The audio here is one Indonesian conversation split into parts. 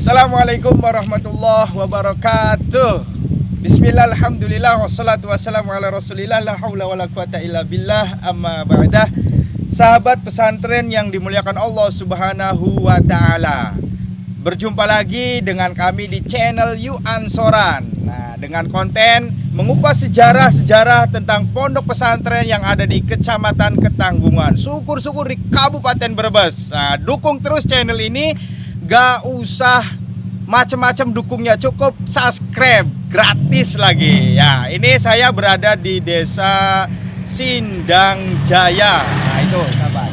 Assalamualaikum warahmatullahi wabarakatuh. Bismillah, alhamdulillah, wassalatu wassalamu ala rasulillah, la hawla wa la quwata illa billah, amma ba'dah. Sahabat pesantren yang dimuliakan Allah subhanahu wa ta'ala, berjumpa lagi dengan kami di channel Yu Ansoran. Nah, dengan konten mengupas sejarah-sejarah tentang pondok pesantren yang ada di Kecamatan Ketanggungan, syukur-syukur di Kabupaten Brebes. Nah, dukung terus channel ini, gak usah macam-macam dukungnya, cukup subscribe, gratis lagi. Ya, ini saya berada di Desa Sindang Jaya. Nah, itu sahabat.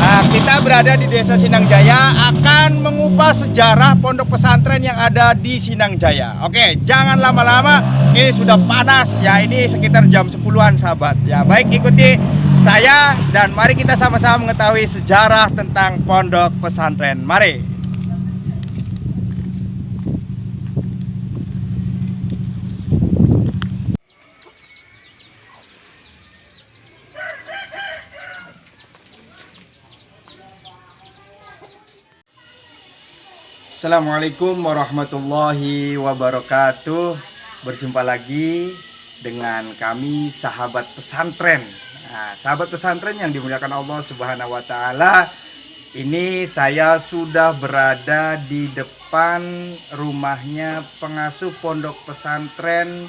Nah, kita berada di Desa Sindang Jaya, akan mengupas sejarah pondok pesantren yang ada di Sindang Jaya. Oke, jangan lama-lama, ini sudah panas ya, ini sekitar jam 10-an sahabat. Ya, baik, ikuti saya dan mari kita sama-sama mengetahui sejarah tentang pondok pesantren. Mari. Assalamualaikum warahmatullahi wabarakatuh. Berjumpa lagi dengan kami sahabat pesantren. Nah, sahabat pesantren yang dimuliakan Allah subhanahu wa ta'ala, ini saya sudah berada di depan rumahnya pengasuh pondok pesantren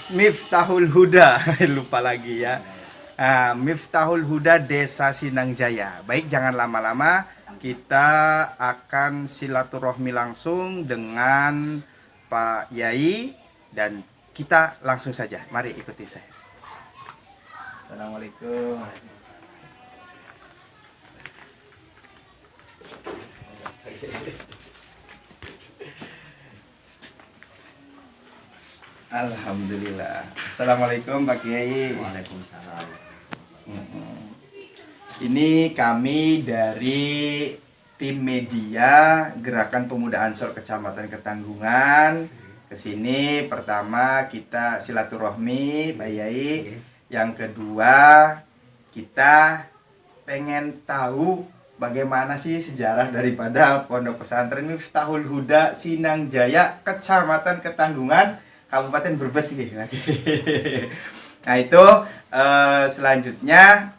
Miftahul Huda. Lupa lagi ya. Miftahul Huda, Desa Sindang Jaya. Baik, jangan lama-lama, kita akan silaturahmi langsung dengan Pak Yai dan kita langsung saja. Mari ikuti saya. Assalamualaikum. Alhamdulillah. Assalamualaikum Pak Kiai. Waalaikumsalam. Ini kami dari tim media Gerakan Pemuda Ansor Kecamatan Ketanggungan. Kesini pertama kita silaturahmi Pak Yai. Yang kedua kita pengen tahu bagaimana sih sejarah daripada pondok pesantren Miftahul Huda Sindang Jaya Kecamatan Ketanggungan Kabupaten Brebes ini. Nah, itu selanjutnya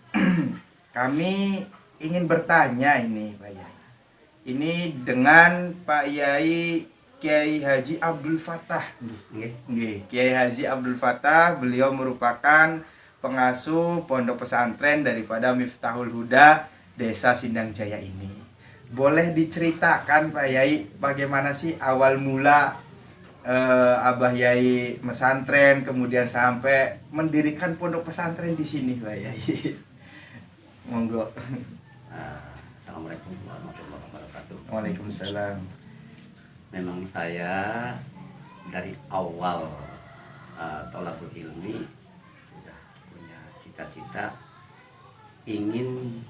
kami ingin bertanya ini Pak Yai. Ini dengan Pak Yai Kiai Haji Abdul Fattah. Kiai Haji Abdul Fattah, beliau merupakan pengasuh pondok pesantren daripada Miftahul Huda Desa Sindang Jaya ini. Boleh diceritakan Pak Yai bagaimana sih awal mula Abah Yai mesantren, kemudian sampai mendirikan pondok pesantren di sini Pak Yai. Monggo. Assalamualaikum warahmatullahi wabarakatuh. Waalaikumsalam. Memang saya dari awal tholaqul ilmi sudah punya cita-cita ingin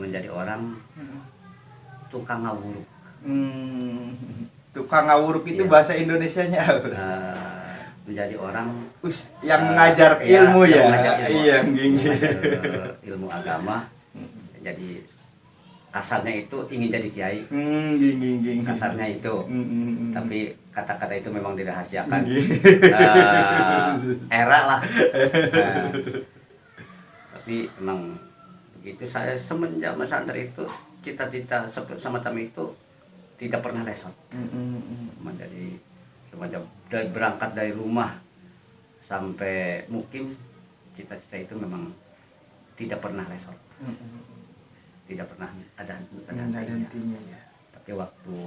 menjadi orang tukang ngawuruk. Tukang ngawuruk itu Iya. bahasa Indonesianya apa? Menjadi orang yang mengajar ilmu ya. Iya, mengajar ilmu agama. Jadi kasarnya itu ingin jadi kiai. Kasarnya itu. Tapi kata-kata itu memang dirahasiakan. Era lah. Tapi memang begitu, saya semenjak pesantren itu cita-cita semacam itu tidak pernah lesot. Menjadi semenjak berangkat dari rumah sampai mukim, cita-cita itu memang tidak pernah lesot. Tidak pernah ada hentinya ya. Tapi waktu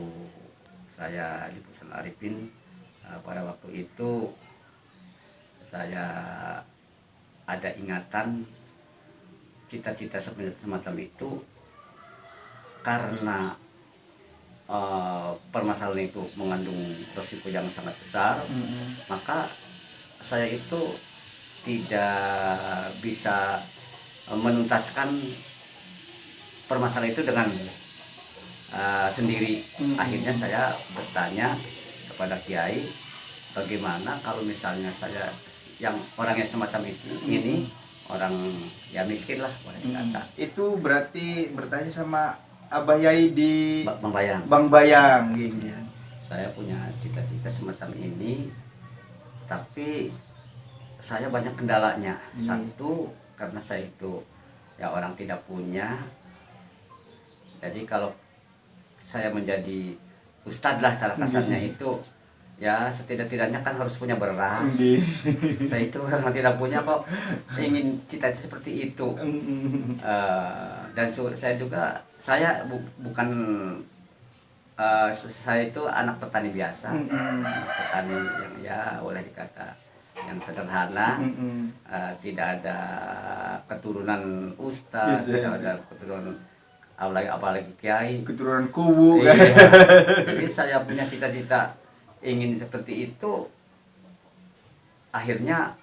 saya di Pusat Arifin, pada waktu itu saya ada ingatan cita-cita semacam itu karena permasalahan itu mengandung resiko yang sangat besar. Maka saya itu tidak bisa menuntaskan permasalahan itu dengan sendiri. Akhirnya saya bertanya kepada Kiai, bagaimana kalau misalnya saya yang orangnya semacam itu ini orang ya miskin lah boleh dikata. Itu berarti bertanya sama Abah Yai di Bang Bayang. Bang Bayang gitu. Saya punya cita-cita semacam ini, tapi saya banyak kendalanya. Satu, karena saya itu ya orang tidak punya. Jadi kalau saya menjadi ustadz lah cara kasarnya itu, ya setidak-tidaknya kan harus punya beras. Saya itu orang tidak punya kok ingin cita-cita seperti itu. Dan saya juga bukan saya itu anak petani biasa, petani yang ya boleh dikata yang sederhana, tidak ada keturunan ustadz, tidak ada keturunan apalagi kiai, keturunan kubu. Iya. Jadi saya punya cita-cita ingin seperti itu, akhirnya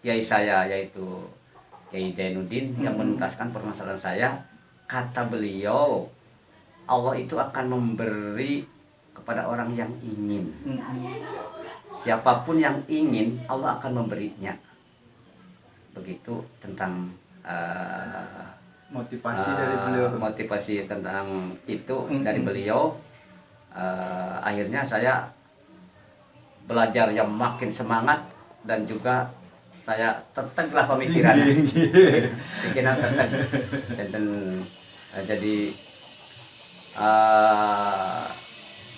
kiai saya yaitu Kiai Zainuddin yang menuntaskan permasalahan saya. Kata beliau, Allah itu akan memberi kepada orang yang ingin. Siapapun yang ingin, Allah akan memberinya. Begitu tentang motivasi dari beliau. Motivasi tentang itu dari beliau. Akhirnya saya belajar yang makin semangat, dan juga saya teteglah pemikiran. Pikiran teteg. Dan jadi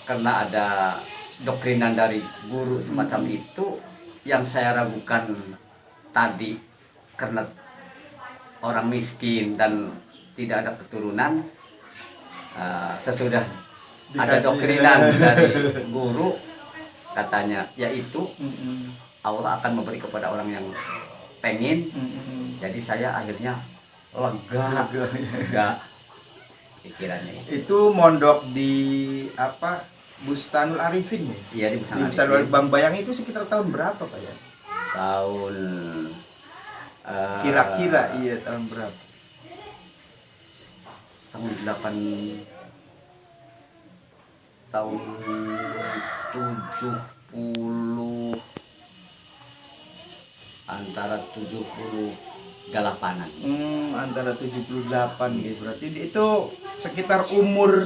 karena ada doktrinan dari guru semacam itu yang saya ragukan tadi, karena orang miskin dan tidak ada keturunan. Sesudah ada doktrinan dari guru, katanya yaitu Allah akan memberi kepada orang yang pengen. Jadi saya akhirnya lega pikirannya itu mondok di apa, Bustanul Arifin ya? Iya, di Bustanul Arifin. Bang Bayang itu sekitar tahun berapa Pak ya? Tahun kira-kira iya tahun berapa? Tahun 70, antara 78-an. Antara 78 gitu. Berarti itu sekitar umur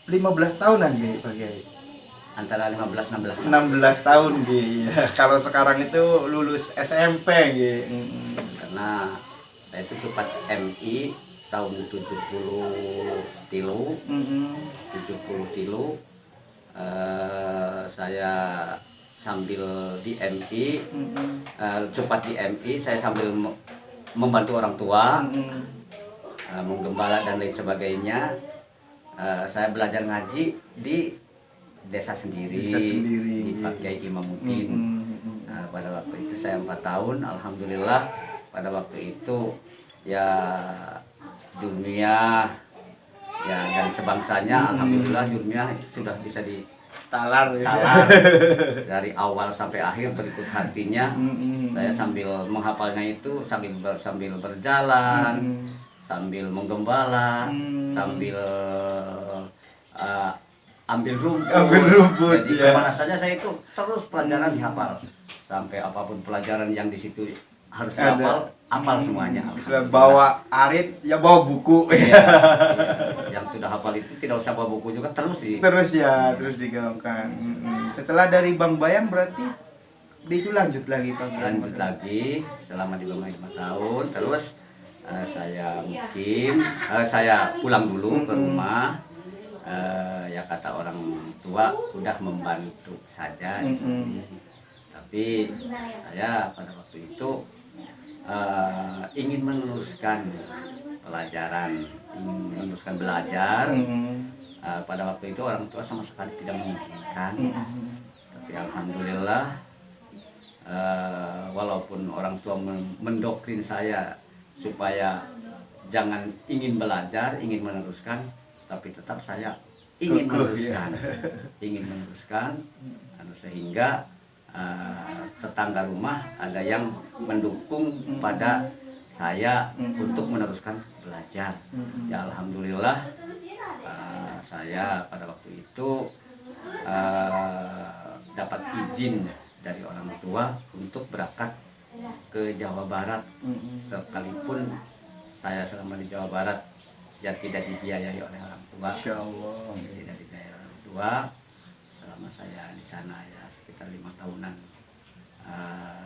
15 tahunan gitu Pak Kiai. Antara 15-16 tahun gitu. Kalau sekarang itu lulus SMP gitu. Karena saya itu cepat MI tahun 70 tilu. Saya sambil di MI, cepat di MI, saya sambil membantu orang tua, menggembala dan lain sebagainya. Saya belajar ngaji di desa sendiri, di Pak Kiai Imamuddin. Pada waktu itu saya 4 tahun, alhamdulillah pada waktu itu ya dunia ya dan sebangsanya, alhamdulillah dunia sudah bisa talar dari awal sampai akhir berikut hatinya. Saya sambil menghafalnya itu sambil berjalan, sambil menggembala, sambil ambil rumput. Jadi kemana saja saya itu terus pelajaran dihafal, sampai apapun pelajaran yang di situ harus dihafal, hafal semuanya. Bawa arit ya bawa buku. Iya. Yang sudah hafal itu tidak usah bawa buku juga, terus digaungkan. Setelah dari Bang Bayang berarti itu lanjut lagi Pak. Lanjut lagi selama di Bangka 5 tahun, terus saya pulang dulu ke rumah. Ya kata orang tua udah membantu saja di sini. Tapi saya pada waktu itu ingin meneruskan pelajaran, ingin meneruskan belajar. Pada waktu itu orang tua sama sekali tidak mengizinkan. Tapi alhamdulillah, walaupun orang tua mendoktrin saya supaya jangan ingin belajar, ingin meneruskan, tapi tetap saya ingin meneruskan, sehingga tetangga rumah ada yang mendukung pada saya untuk meneruskan belajar. Ya alhamdulillah, saya pada waktu itu dapat izin dari orang tua untuk berangkat ke Jawa Barat, sekalipun saya selama di Jawa Barat ya tidak dibiayai oleh orang tua. Masya Allah. Tidak dibiayai oleh orang tua. Selama saya di sana ya sekitar 5 tahunan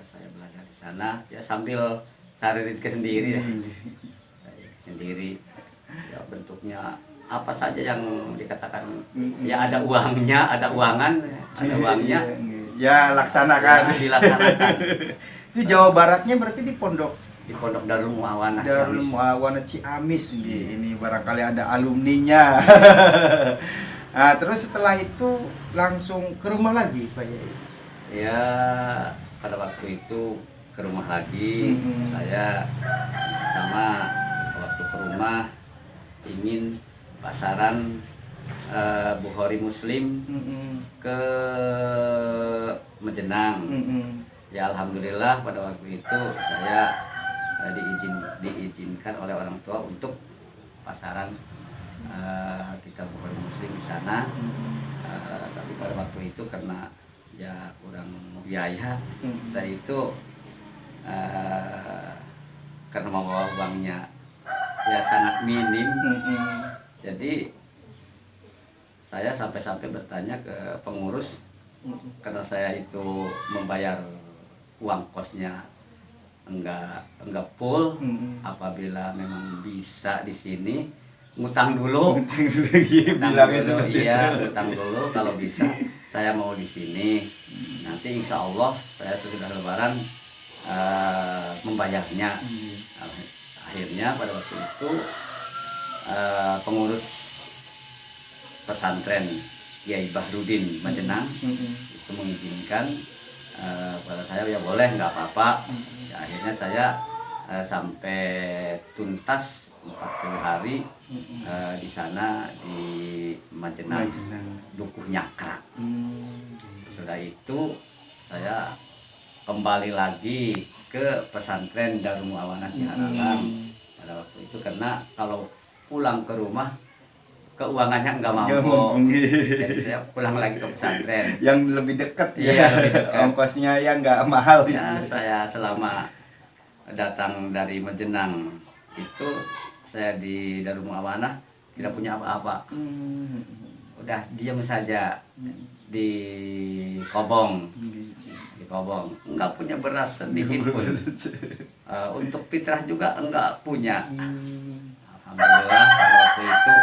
saya belajar di sana ya sambil cari rezeki sendiri ya. Cari rezeki sendiri ya, bentuknya apa saja yang dikatakan ya ada uangnya, ada uangan, ada uangnya Ya laksanakan. ya, dilaksanakan. Itu Jawa Baratnya berarti di Pondok Di Pondok Darul Muawanah Darul Ciamis. Muawanah Ciamis. Ini barangkali ada alumninya. Nah, terus setelah itu langsung ke rumah lagi Pak Yai. Ya pada waktu itu ke rumah lagi. Saya pertama waktu ke rumah ingin pasaran Bukhari Muslim ke Mejenang. Ya alhamdulillah pada waktu itu saya diizinkan oleh orang tua untuk pasaran kita Bukhari Muslim di sana. Tapi pada waktu itu karena ya kurang biaya, saya itu karena membawa uangnya ya sangat minim. Jadi saya sampai-sampai bertanya ke pengurus, karena saya itu membayar uang kosnya enggak full. Apabila memang bisa di sini ngutang dulu, Bilangnya seperti iya, itu. ngutang dulu kalau bisa saya mau di sini. Nanti insya Allah saya sudah lebaran membayarnya. Akhirnya pada waktu itu pengurus pesantren Kiai Bahrudin Majenang itu mengizinkan pada saya ya boleh, nggak apa-apa. Ya, akhirnya saya sampai tuntas 40 hari di sana di Majenang, Dukuh Nyakrak. Sudah itu saya kembali lagi ke pesantren Darul Muawanah Ciharalam pada waktu itu, karena kalau pulang ke rumah keuangannya nggak mampu. Jadi saya pulang lagi ke pesantren yang lebih dekat ya. Iya, lebih dekat. Ongkosnya ya nggak mahal ya. istilahnya. Saya selama datang dari Mejenang itu saya di Darul Muawanah tidak punya apa-apa, udah diam saja di Kobong. Di Kobong nggak punya beras sedikit pun. Untuk fitrah juga enggak punya. Alhamdulillah pada waktu itu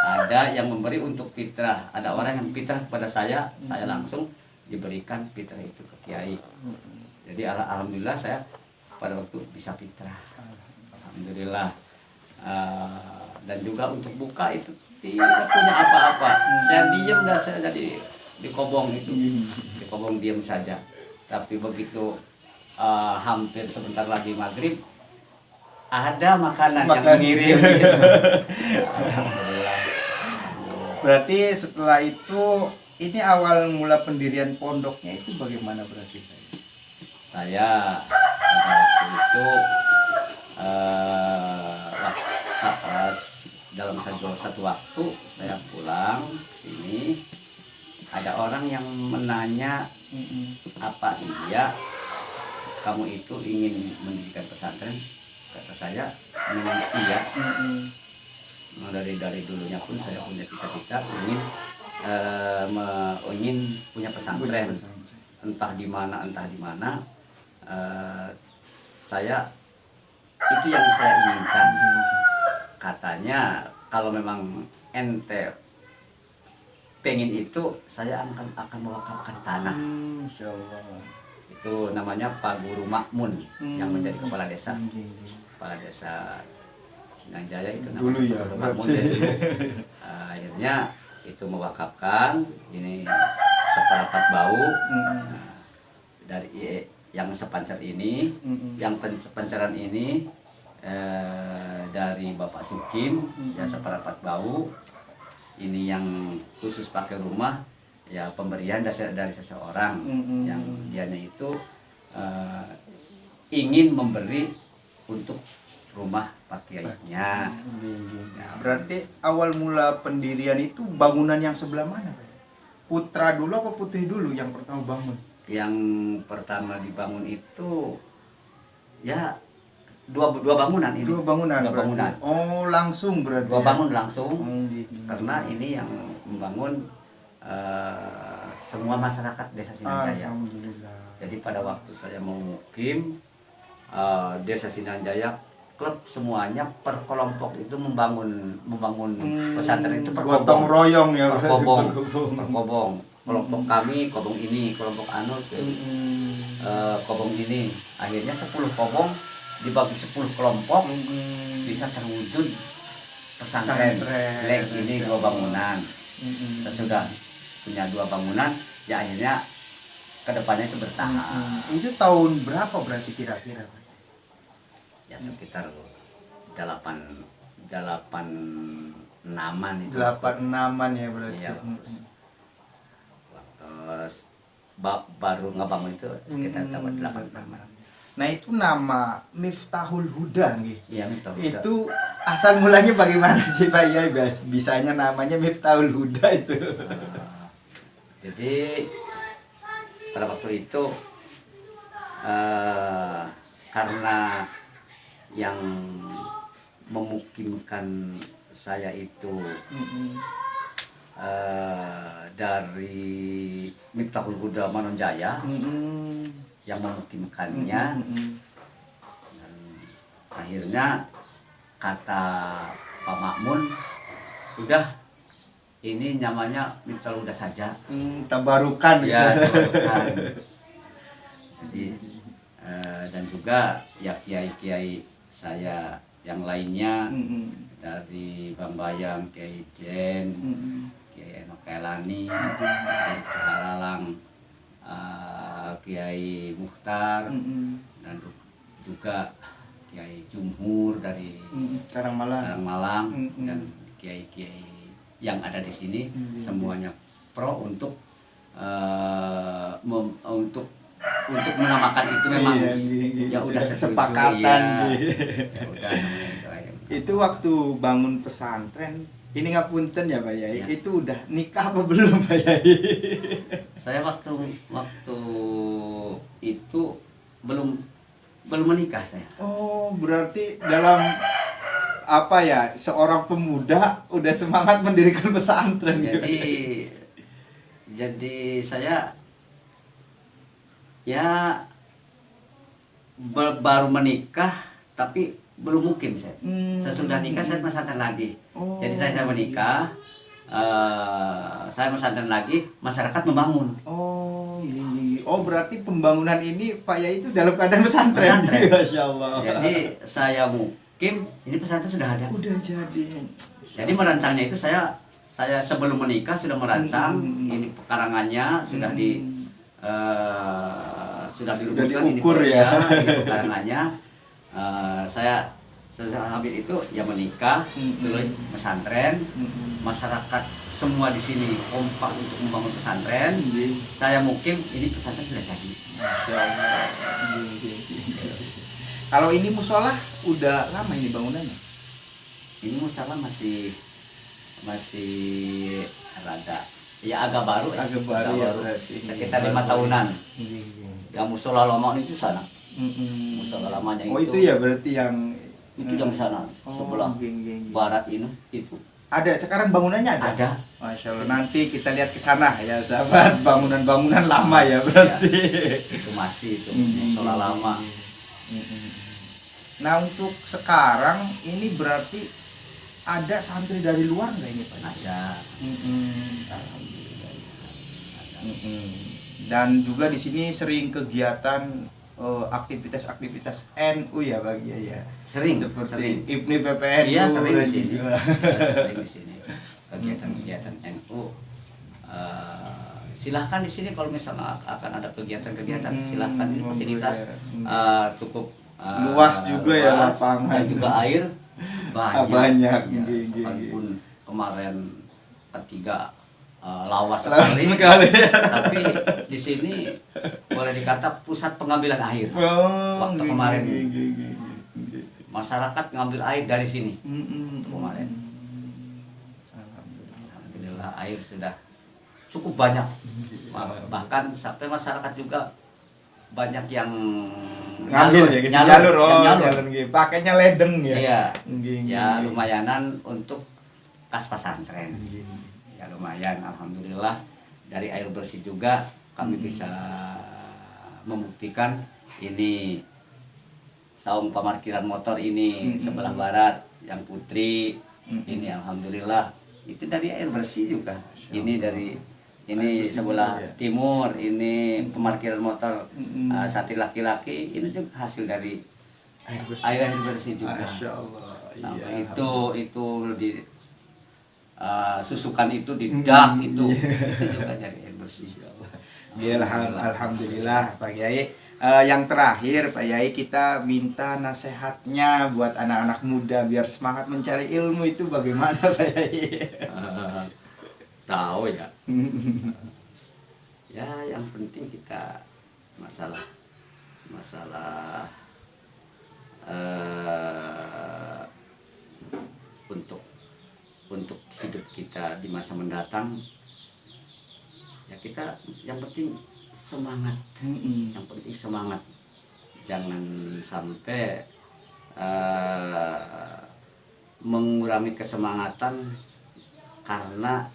ada yang memberi untuk fitrah, ada orang yang fitrah kepada saya langsung diberikan fitrah itu ke kiai. Jadi alhamdulillah saya pada waktu bisa fitrah, alhamdulillah. Dan juga untuk buka itu tidak punya apa-apa, saya diam dan saya jadi di Kobong itu, di Kobong diam saja. Tapi begitu hampir sebentar lagi maghrib ada makanan yang mengirim gitu. Alhamdulillah. Berarti setelah itu ini awal mula pendirian pondoknya itu bagaimana berarti? Saya pada waktu itu dalam satu waktu saya pulang sini, ada orang yang menanya, apa iya kamu itu ingin mendirikan pesantren? Kata saya memang iya. Dari dulunya pun saya punya cita-cita ingin punya pesantren. Entah di mana saya itu yang saya inginkan. Katanya kalau memang ente pengen itu, saya akan mewakafkan tanah. Insya Allah. Itu namanya Pak Guru Makmun yang menjadi kepala desa. Kepala desa Sindang Jaya itu namanya dulu ya, Guru Makmun ya, dulu. Akhirnya itu mewakafkan ini seperempat bau. Dari yang sepancar ini, yang pencaran ini dari Bapak Sukim ya seperempat bau. Ini yang khusus pakai rumah ya pemberian dari seseorang yang dianya itu ingin memberi untuk rumah pakaiannya. Berarti awal mula pendirian itu bangunan yang sebelah mana, Pak? Putra dulu apa putri dulu yang pertama bangun? Yang pertama dibangun itu Ya dua bangunan ini. Dua bangunan Dua berarti. bangunan. Oh, langsung berarti. Dua ya? bangun langsung. Gitu. Karena ini yang membangun semua masyarakat Desa Sinanjaya. Alhamdulillah. Jadi pada waktu saya mau mukim Desa Sinanjaya, klub semuanya per kelompok itu membangun pesantren itu per gotong kobong. royong ya Per berarti, kobong. per kobong. Per kobong. Kelompok kami, kobong ini, kelompok anu, kobong ini. Akhirnya 10 kobong dibagi 10 kelompok bisa terwujud pesantren. Lek ini 2 bangunan. Sesudah punya 2 bangunan, ya akhirnya kedepannya itu bertahan. Itu tahun berapa berarti kira-kira, Pak? Ya sekitar 86-an itu. 86-an ya berarti. Iya, waktu baru ngebangun itu sekitar tahun 86-an. Nah, itu nama Miftahul Huda nih. Iya, betul. Itu asal mulanya bagaimana sih, Pak? Ya, bisanya namanya Miftahul Huda itu. Jadi pada waktu itu karena yang memukimkan saya itu dari Miftahul Huda Manonjaya yang memukimkannya. Dan akhirnya kata Pak Makmun, udah ini namanya Miftahul Huda saja. Tabarukan Ya, gitu. tabarukan. Jadi dan juga ya kiai-kiai saya yang lainnya dari Bang Bayang, Kiai Jen, Kiai Eno Kailani, dan Saharalang, Kiai Mukhtar, dan juga Kiai Jumhur dari Karangmalang, dan kiai-kiai yang ada di sini semuanya pro untuk untuk menamakan itu memang ya udah kesepakatan. Ya udah namanya itu aja. Itu waktu bangun pesantren, ini ngapunten ya Pak Yai, Ya. itu udah nikah apa belum Pak Yai? Saya waktu itu belum menikah saya. Oh, berarti dalam apa ya, seorang pemuda udah semangat mendirikan pesantren. Jadi saya ya baru menikah tapi belum mungkin saya. Sesudah nikah saya pesantren lagi. Oh. Jadi saya menikah, saya pesantren lagi, masyarakat membangun. Oh, iya. Oh, berarti pembangunan ini Pak Yai itu dalam keadaan pesantren. Pesantren. Masya Allah. Jadi saya mukim, ini pesantren sudah ada. Udah jadi. Jadi merancangnya itu saya sebelum menikah sudah merancang, ini pekarangannya sudah sudah dirumuskan, diukur ini ya. ini pekarangannya. Saya habis itu ya menikah, terus pesantren, masyarakat semua di sini kompak untuk membangun pesantren. Saya mukim, ini pesantren sudah jadi. Masya Allah. Kalau ini musola udah lama ini bangunannya? Ini musola masih rada ya agak baru ya berarti. Sekitar 5 tahunan. Yang musola lama itu sana. Musola lamanya Oh, itu ya berarti yang yang sana sebelah barat ini itu. Ada sekarang bangunannya ada? Ada. Masya Allah, nanti kita lihat ke sana ya sahabat, bangunan-bangunan lama ya berarti. Itu masih itu musola lama. Nah, untuk sekarang ini berarti ada santri dari luar nggak ini Pak? Ada. Alhamdulillah. Dan juga di sini sering kegiatan aktivitas-aktivitas NU ya Pak ya. Sering. Seperti IPNI PPNU. Iya, sering di sini. juga. Sering di sini. Kegiatan-kegiatan NU. Silahkan di sini kalau misalnya akan ada kegiatan-kegiatan, silahkan ini fasilitas cukup luas juga ya luas, lapangan. dan juga air banyak. Banyak. Ya, Gigi. sekalipun kemarin ketiga lawas Sekali. sekali, tapi di sini boleh dikata pusat pengambilan air. Waktu kemarin masyarakat ngambil air dari sini. Kemarin. Alhamdulillah air sudah cukup banyak. Bahkan sampai masyarakat juga banyak yang ngambil ya gitu. jalur, Jalur oh, yang jalur. jalur nggih. Pakainya ledeng ya. Iya. Nggih, Ya nggih. lumayanan untuk kas pesantren. Nggih. Ya lumayan, alhamdulillah dari air bersih juga kami bisa membuktikan ini saung pemarkiran motor ini sebelah barat yang Putri ini alhamdulillah itu dari air bersih juga. Ini dari ini sebelah timur ini pemarkiran motor Sati laki-laki ini juga hasil dari air bersih juga. Masya Allah. Sampai itu di susukan itu di dak itu juga dari air bersih. Ya, alhamdulillah Pak Kiai. Yang terakhir Pak Yai, kita minta nasihatnya buat anak-anak muda biar semangat mencari ilmu itu bagaimana Pak Yai? Tahu ya. Ya yang penting kita masalah untuk hidup kita di masa mendatang ya kita yang penting semangat. Yang penting semangat, jangan sampai mengurangi kesemangatan karena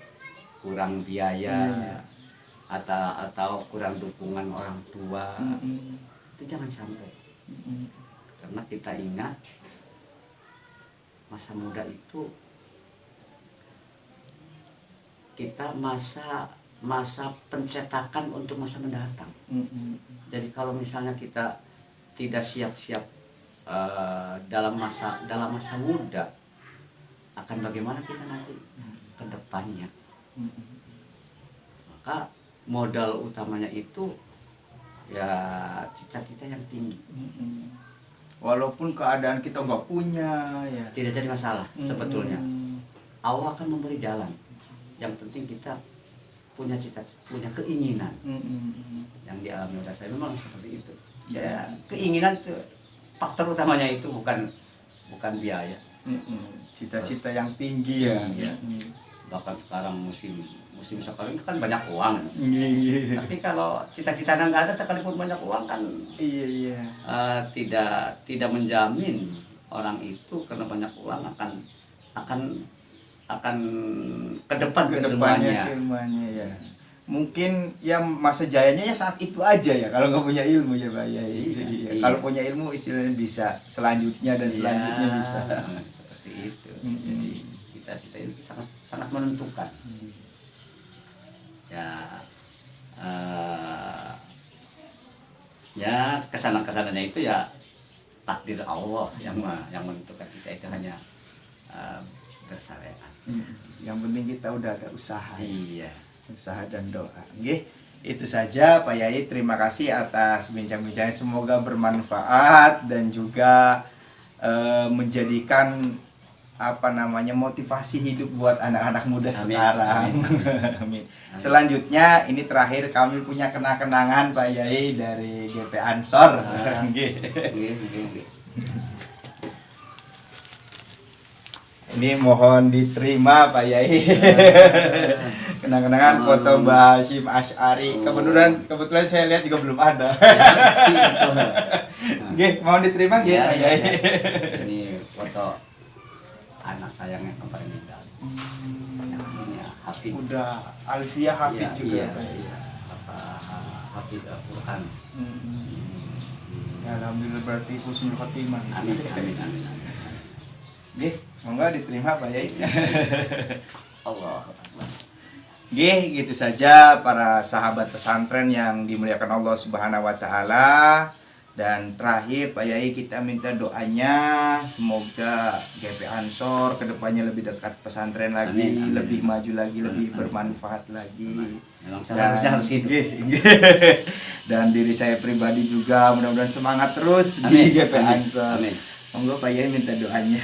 kurang biaya atau kurang dukungan orang tua. Itu jangan sampai, karena kita ingat masa muda itu kita masa pencetakan untuk masa mendatang. Jadi kalau misalnya kita tidak siap-siap dalam masa muda, akan bagaimana kita nanti ke depannya? Maka modal utamanya itu ya cita-cita yang tinggi. Walaupun keadaan kita nggak punya ya. Tidak jadi masalah sebetulnya. Allah akan memberi jalan. Yang penting kita punya cita-cita, punya keinginan yang dialami oleh saya memang seperti itu. Ya, keinginan itu faktor utamanya itu bukan biaya. Cita-cita yang tinggi ya. Bahkan sekarang musim sekarang ini kan banyak uang. Iya. Tapi kalau cita-citanya nggak ada sekalipun banyak uang kan Iya. tidak menjamin orang itu karena banyak uang akan ke depan Kedepannya ya. Mungkin ya masa jayanya ya saat itu aja ya kalau nggak punya ilmu ya Pak ya. Iya. Kalau punya ilmu istilahnya bisa selanjutnya dan selanjutnya bisa. Seperti itu. Jadi cita-cita itu sangat menentukan. Ya kesana-kesananya itu ya takdir Allah yang menentukan. Kita itu hanya bersyariat. Yang penting kita udah ada usaha. Iya. Usaha dan doa. Nggih, itu saja Pak Yai. Terima kasih atas bincang-bincangnya. Semoga bermanfaat dan juga menjadikan motivasi hidup buat anak-anak muda sekarang. Amin. Selanjutnya ini terakhir kami punya kenang-kenangan Pak Yai dari GP Ansor. Nggih. Ini mohon diterima Pak Yai. Kenang-kenangan foto Mbah Hashim Asy'ari. Kebetulan saya lihat juga belum ada. Nggih, mohon diterima nggih Pak Yai. Ini foto anak sayang yang kemarin meninggal. Namanya Hafid. Udah Alfiah Hafid juga Pak Yai. Hafid Al-Qur'an. Ya, alhamdulillah berarti husnul khotimah. Amin. Nggih, monggo diterima Pak Yai. Allah. Nggih, gitu saja para sahabat pesantren yang dimuliakan Allah Subhanahu wa taala. Dan terakhir Pak Yai kita minta doanya semoga GP Ansor kedepannya lebih dekat pesantren lagi, Amin. lebih maju lagi, lebih bermanfaat lagi. Memang harus itu. Dan diri saya pribadi juga mudah-mudahan semangat terus Amin. di GP Ansor. Amin. Monggo Pak Yai minta doanya.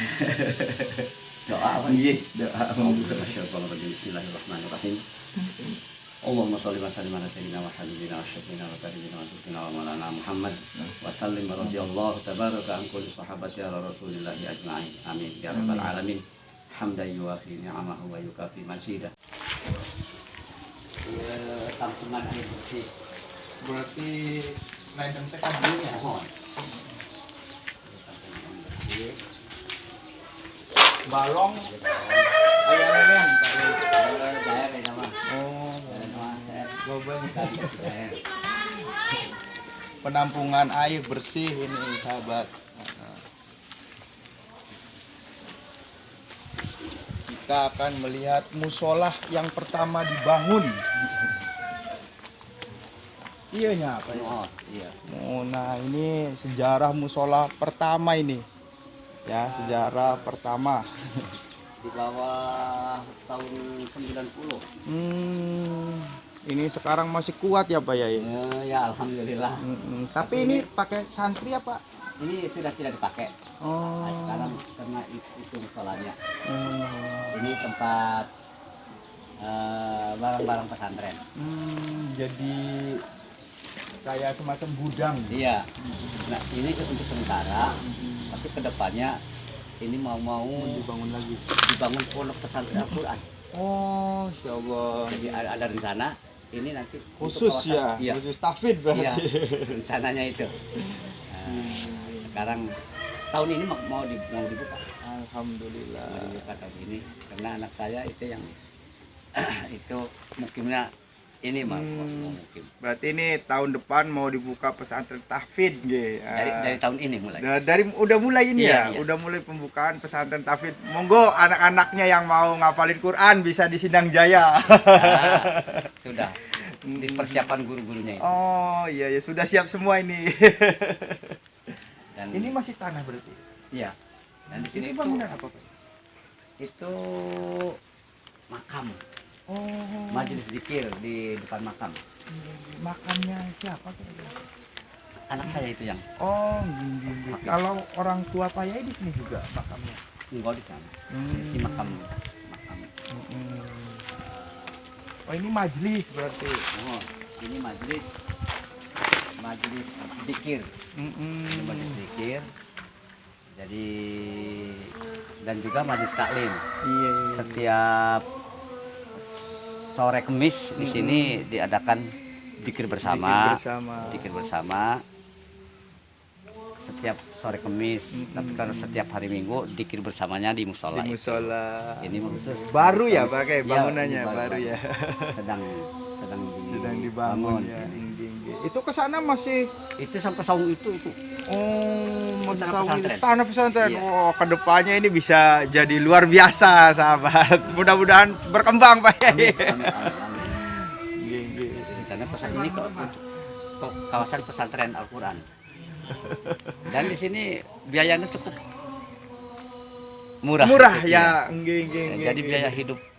Doa apa? Nggih, doa monggo. Bismillahirrahmanirrahim. Allahumma sholli wa sallim ala sayyidina wa habibina wa syafiina wa taribina wa tuqina wa malana Muhammad wa sallim radhiyallahu tabaraka an kulli sahabati ala rasulillah ajma'in. Amin ya rabbal alamin. Hamdan yuwafi ni'amahu wa yukafi mazidah. Tampungan air bersih. Berarti Ledeng teh kan dulu ya. Mohon. Balong aya leleng. Saya kayak sama. Oh, Saya loba tadi saya. penampungan air bersih ini sahabat. Kita akan melihat musola yang pertama dibangun. Iya nya apa ya? Oh, iya. Oh, nah ini sejarah musola pertama ini. Ya, sejarah pertama. Di bawah tahun 90. Ini sekarang masih kuat ya Pak ya? Ya, alhamdulillah. Tapi ini pakai santri apa? Ini sudah tidak dipakai. Oh. Nah, sekarang karena itu musolanya. Hmm. Ini tempat barang-barang pesantren. Jadi kayak semacam gudang. Iya. Nah, ini untuk sementara, tapi kedepannya ini mau Dibangun lagi. dibangun pondok pesantren Al-Quran. Oh, insyaallah. Jadi ada rencana ini nanti untuk Khusus ya, iya, khusus tahfidz iya, berarti. rencananya itu. Sekarang tahun ini mau dibuka. Alhamdulillah. Mau dibuka tahun ini karena anak saya itu yang itu mukimnya ini mau mukim. Berarti ini tahun depan mau dibuka pesantren tahfidz nggih. Dari tahun ini mulai. Udah mulai ini Iya, ya, iya. udah mulai pembukaan pesantren tahfidz. Monggo anak-anaknya yang mau ngafalin Quran bisa di Sindang Jaya. Sudah di persiapan guru-gurunya itu. Oh iya ya sudah siap semua ini. Dan Ini masih tanah berarti. iya. Dan di sini Ini itu, bangunan apa Pak? itu makam, Oh, majelis zikir di depan makam. makamnya siapa kira-kira? Anak saya itu yang Oh, gini. Kalau orang tua Pak Yai di sini juga makamnya. enggak di sana. Di makam. Oh, ini majelis berarti. Oh, ini majelis zikir. Ini majelis zikir. Jadi dan juga majelis taklim. Iya. Setiap sore Kemis di sini diadakan zikir bersama. Zikir bersama. Setiap sore Kemis. Tapi kalau setiap hari Minggu zikir bersamanya di musola. Di musola. Ini khusus Baru ya pakai Iya, bangunannya ini baru ya. sedang dibangun ya. Itu ke sana masih Itu sampai saung itu. tanah Tanah pesantren. Tanah pesantren. Iya. Oh, kedepannya ini bisa jadi luar biasa, sahabat. Mudah-mudahan berkembang Pak Yai. Rencana pesantren ini ke kawasan pesantren Al-Quran. Dan di sini biayanya cukup murah. Murah gitu ya. Jadi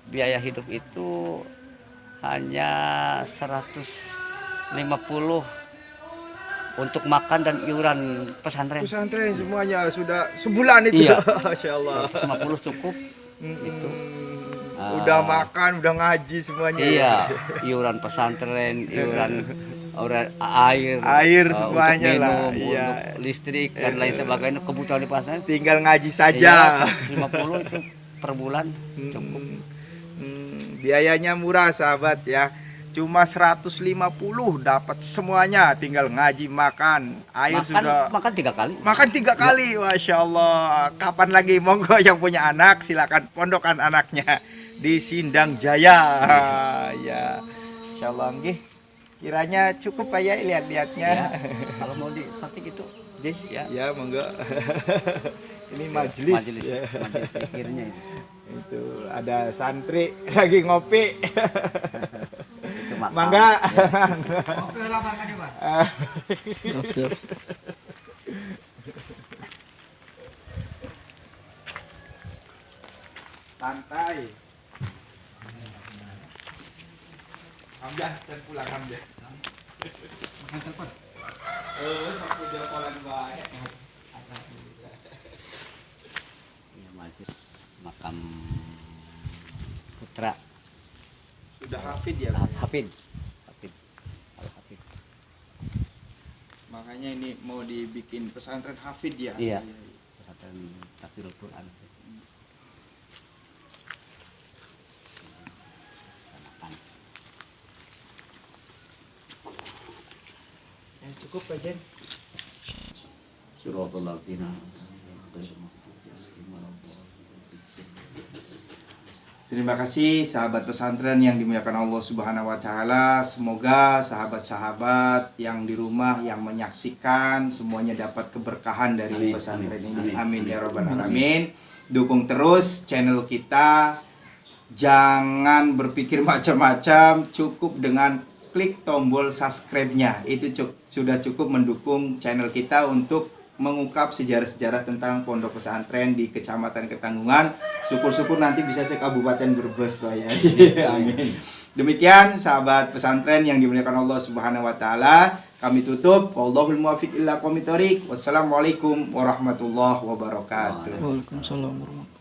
biaya hidup itu hanya 150 untuk makan dan iuran pesantren. Pesantren semuanya sudah sebulan itu. Iya. Masyaallah. 150 cukup. Itu. Udah makan, udah ngaji semuanya. Iya, iuran pesantren, iuran air semuanya untuk lah. minum, Iya. untuk listrik dan lain sebagainya kebutuhan di pesantren. Tinggal ngaji saja. Iya, 50 itu per bulan cukup. Biayanya murah sahabat ya. Cuma 150 dapat semuanya, tinggal ngaji, makan, air sudah Makan 3 kali. makan 3 kali. Masya Allah. Kapan lagi monggo yang punya anak silakan pondokkan anaknya di Sindang Jaya. Ya. Insyaallah nggih. Kiranya cukup Pak Yai lihat-lihatnya. Ya, kalau mau disotik itu Nggih, ya. ya monggo. Ini majelis. Majelis zikirnya itu. Itu ada santri lagi ngopi. Itu makam. Mangga. Ngopi lah makan ya, Pak. Santai. Hamzah, dan pulang Hamzah. Makan telepon. Satu jawaban baik. Ya, majelis makam putra Sudah hafid ya. Hafid. Al-Hafid. Makanya ini mau dibikin pesantren hafid ya. Iya. Pesantren Tahfidul Quran. Cukup aja. Suratul ladzina. Terima kasih sahabat pesantren yang dimuliakan Allah Subhanahu wa taala. Semoga sahabat-sahabat yang di rumah yang menyaksikan semuanya dapat keberkahan dari Amin, pesantren amin, ini. amin, Amin ya amin, rabbal amin. alamin. Dukung terus channel kita. Jangan berpikir macam-macam, cukup dengan klik tombol subscribe-nya. Itu sudah cukup mendukung channel kita untuk mengungkap sejarah-sejarah tentang pondok pesantren di Kecamatan Ketanggungan. Syukur-syukur nanti bisa se Kabupaten Brebes, Pak ya. Amin. Demikian sahabat pesantren yang dimuliakan Allah Subhanahu wa taala, kami tutup. Wallahul muwaffiq ila aqwamit thoriq. Wassalamualaikum warahmatullahi wabarakatuh. Waalaikumsalam warahmatullahi wabarakatuh.